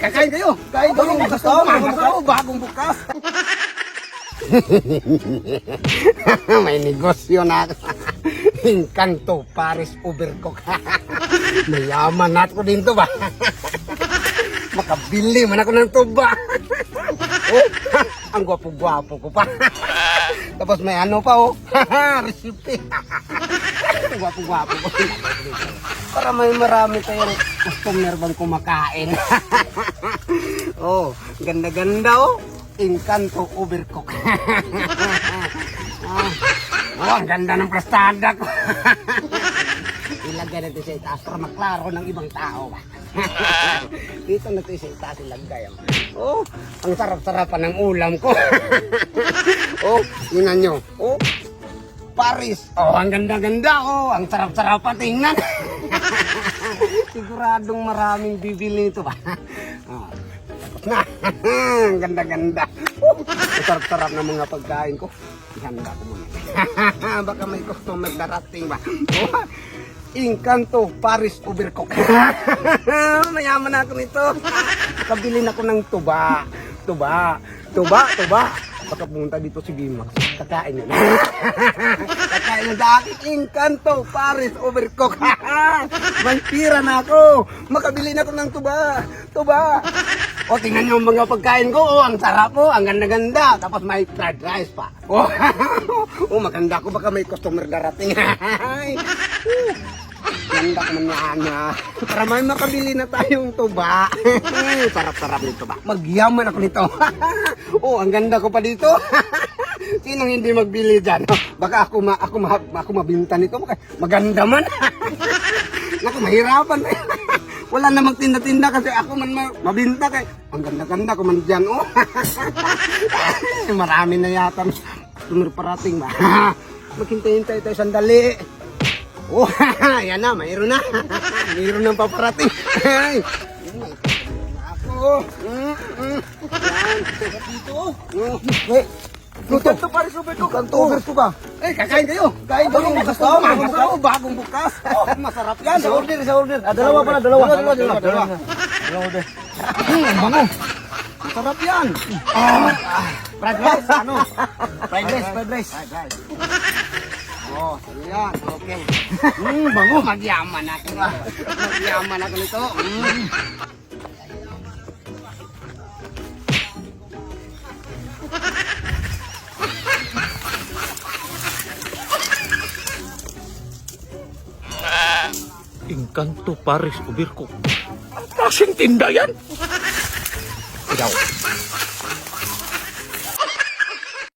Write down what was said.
kakain kayo. Kain kayo. Bagong bukas. May negosyo na ako. Encanto Paris Overcook. Mayaman na ako din to ba? Makabili man ako ng tuba. Oh, ang gwapo-gwapo ko pa. Tapos may ano pa oh. Recipe. Gwapo-gwapo ko. Para may marami tayong customer bang kumakain. Oh, ganda-ganda oh. Encanto Overcook. Oh, ang ganda ng prestada ko. Ilagay natin sa itaas para maklaro ng ibang tao ba. Dito natin sa itaas ilagay. Oh, ang sarap-sarapan ng ulam ko. Oh, tingnan nyo. Oh, Paris. Oh, ang ganda-ganda. Oh, ang sarap-sarapan tingnan. Siguradong maraming bibili nito ba. Oh, na. Ang ganda-ganda. Oh, sarap-sarap ng mga pagkain ko. Ihanda ko muna. Baka may customer darating ba. Oh, Encanto Paris Overcook. Mayaman na ako nito. Kabilin ako ng tuba. Baka pumunta dito si Bimax. Kakain yun. Kakain yun sa akin. Encanto Paris Overcook. May pira na ako. Makabili na ako ng tuba. O, tingnan nyo ang mga pagkain ko. Oh, ang sarap po. Ang ganda-ganda. Tapos may fried rice pa. Oh, maganda ko. Baka may customer darating. Ganda ko man yan. Para may makabili na tayong tuba. Sarap-sarap nito ba? Magyaman ako nito. Oh, ang ganda ko pa dito. Sinong hindi magbili dyan? Baka ako mabinta nito. Maganda man. Naku, mahirapan. Wala namang tinda-tinda kasi ako man mabinta kay. Ang ganda-ganda ko man dyan. Oh. Marami na yata. Tunur parating ba? Maghintay-hintay tayo sandali. Oh, yan na, mayroon na. Mayroon ng paparating. Ako. Yan. Dito. Encanto Paris Overcook. Encanto Overcook ka. Kakain kayo. Kain bagong bukas. Bagong bukas. Masarap yan. Sa order. Dalawa pala. Dalawa. Order. Ang bango. Masarap yan. Fried rice. Ano? Fried rice. Oh, yan. Okay. Bango. Magyaman ako. Magyaman ako nito. Encanto Paris Overcook. Ang klaseng tinda yan. Ikaw.